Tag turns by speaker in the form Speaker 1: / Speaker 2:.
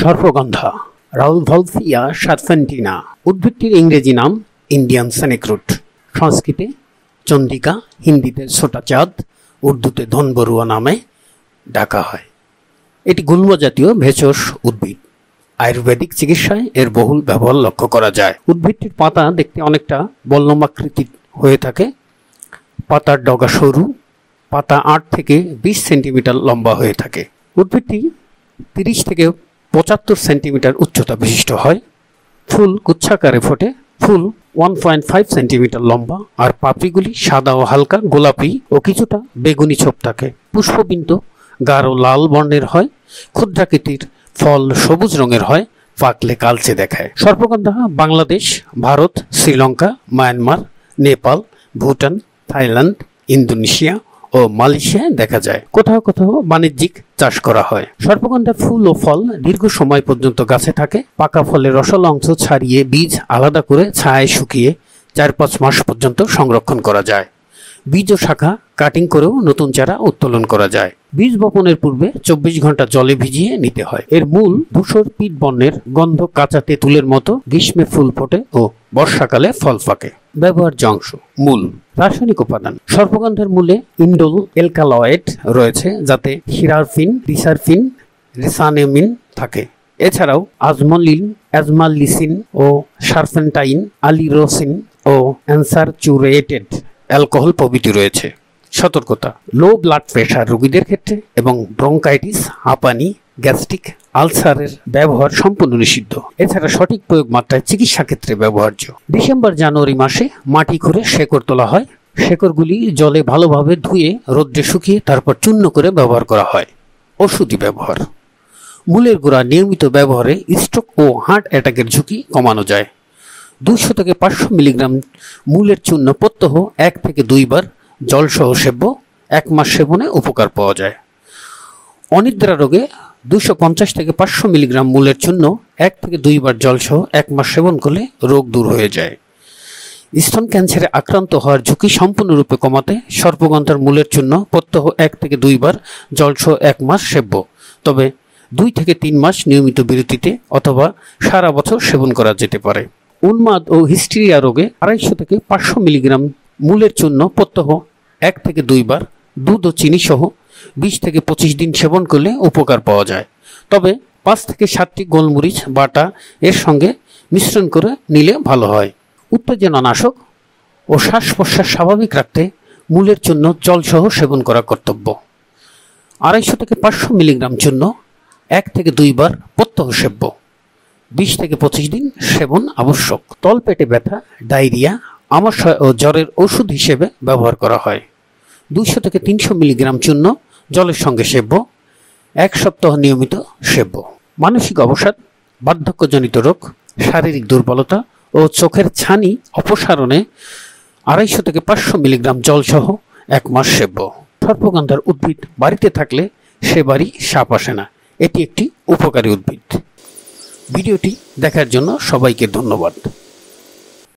Speaker 1: সর্পগন্ধা রাউলভলফিয়া সারফেন্টিনা। উদ্ভিদটির ইংরেজি নাম ইন্ডিয়ান স্নেকরুট। সংস্কৃতে চন্ডিকা, হিন্দিতে ছোটা চাঁদ, উর্দুতে ধনবরুয়া নামে ডাকা হয়। এটি গুল্ম জাতীয় ভেষজ উদ্ভিদ। আয়ুর্বেদিক চিকিৎসায় এর বহুল ব্যবহার লক্ষ্য করা যায়। উদ্ভিদটির পাতা দেখতে অনেকটা বল্লমাকৃতির হয়ে থাকে। পাতার ডগা সরু, পাতা 8 থেকে 20 সেন্টিমিটার লম্বা হয়ে থাকে। উদ্ভিদটি 30 থেকে 75 সেন্টিমিটার উচ্চতা বিশিষ্ট হয়। ফুল গুচ্ছাকারে ফোটে। ফুল 1.5 সেন্টিমিটার লম্বা, আর পাপড়িগুলি সাদা ও হালকা গোলাপি ও কিছুটা বেগুনি ছোপ থাকে। পুষ্পবিন্দু গাঢ় লাল বর্ণের হয়। ক্ষুদ্রাকৃতির ফল সবুজ রঙের হয়, পাকলে কালচে দেখায়। সর্পগন্ধা Bangladesh, Bharat, Sri Lanka, Myanmar, Nepal, Bhutan, Thailand, Indonesia ও মালয়েশিয়ায় দেখা যায়। কোথাও কোথাও বাণিজ্যিক চাষ করা হয়। সর্পগন্ধার ফুল ও ফল দীর্ঘ সময় পর্যন্ত গাছে থাকে। পাকা ফলের রসালো অংশ ছাড়িয়ে বীজ আলাদা করে ছায়ায় শুকিয়ে 4-5 মাস পর্যন্ত সংরক্ষণ করা যায়। বীজ ও শাখা কাটিং করেও নতুন চারা উত্তোলন করা যায়। বীজ বপনের পূর্বে 24 ঘন্টা জলে ভিজিয়ে নিতে হয়। এর মূল ধূসর পিট বর্ণের, গন্ধ কাঁচা তেঁতুলের মতো। গ্রীষ্মে ফুল ফোটে ও বর্ষাকালে ফল পাকে। ব্যবহার্য অংশ: মূল। রাসায়নিক উপাদান: সর্পগন্ধার মূলে ইন্ডোল অ্যালকালয়েড রয়েছে, যাতে হিরারফিন, রিসারফিন, রিসানেমিন থাকে। এছাড়াও আজমোলিন, অ্যাজমালিসিন ও সারফেন্টাইন, আলিরোসিন ও অ্যানসারচুরেটেড অ্যালকোহল প্রভৃতি রয়েছে। সতর্কতা: লো ব্লাড প্রেশার রোগীদের ক্ষেত্রে এবং ব্রঙ্কাইটিস, হাঁপানি, গ্যাস্ট্রিক আলসারের ব্যবহার সম্পূর্ণ নিষিদ্ধ। এছাড়া সঠিক প্রয়োগ মাত্রায় চিকিৎসা ক্ষেত্রে ব্যবহার্য। ডিসেম্বর-জানুয়ারি মাসে মাটি খুঁড়ে শেকড় তোলা হয়। শেকড়গুলি জলে ভালোভাবে ধুয়ে রোদ্রে শুকিয়ে তারপর চূর্ণ করে ব্যবহার করা হয়। ওষুধি ব্যবহার: মূলের গুঁড়া নিয়মিত ব্যবহারে স্ট্রোক ও হার্ট অ্যাটাকের ঝুঁকি কমানো যায়। 200 থেকে 500 মিলিগ্রাম মূলের চূর্ণ প্রত্যহ 1 থেকে 2 বার জলসহ সেব্য। 1 মাস সেবনে উপকার পাওয়া যায়। অনিদ্রা রোগে 250 থেকে 500 মিলিগ্রাম মূলের চূর্ণ 1 থেকে 2 বার জলসহ 1 মাস সেবন করলে রোগ দূর হয়ে যায়। স্তন ক্যান্সারে আক্রান্ত হওয়ার ঝুঁকি সম্পূর্ণরূপে কমাতে সর্পগন্ধার মূলের চূর্ণ প্রত্যহ 1 থেকে 2 বার জলসহ 1 মাস সেব্য, তবে 2 থেকে 3 মাস নিয়মিত বিরতিতে অথবা সারা বছর সেবন করা যেতে পারে। উন্মাদ ও হিস্টেরিয়া রোগে 250 থেকে 500 মিলিগ্রাম মূলের চূর্ণ প্রত্যহ 1 থেকে 2 বার দুধ ও চিনি সহ 20 থেকে 25 দিন সেবন করলে উপকার পাওয়া যায়, তবে 5 থেকে 7টি গোলমরিচ বাটা এর সঙ্গে মিশ্রণ করে নিলে ভালো হয়। উত্তেজনানাশক ও শ্বাস প্রশ্বাস স্বাভাবিক রাখতে মূলের চূর্ণ জলসহ সেবন করা কর্তব্য। 250 থেকে 500 মিলিগ্রাম চূর্ণ 1 থেকে 2 বার প্রত্যহ সেব্য। 20 থেকে 25 দিন সেবন আবশ্যক। তলপেটে ব্যথা, ডায়রিয়া, আমাশয় ও জ্বরের ওষুধ হিসেবে ব্যবহার করা হয়। 200 থেকে 300 মিলিগ্রাম চূর্ণ জলের সঙ্গে সেব্য। 1 সপ্তাহ নিয়মিত সেব্য। মানসিক অবসাদ, বার্ধক্যজনিত রোগ, শারীরিক দুর্বলতা ও চোখের ছানি অপসারণে 250 থেকে 500 মিলিগ্রাম জলসহ 1 মাস সেব্য। সর্পগন্ধার উদ্ভিদ বাড়িতে থাকলে সে বাড়ি সাপ আসে না। এটি একটি উপকারী উদ্ভিদ। ভিডিওটি দেখার জন্য সবাইকে ধন্যবাদ।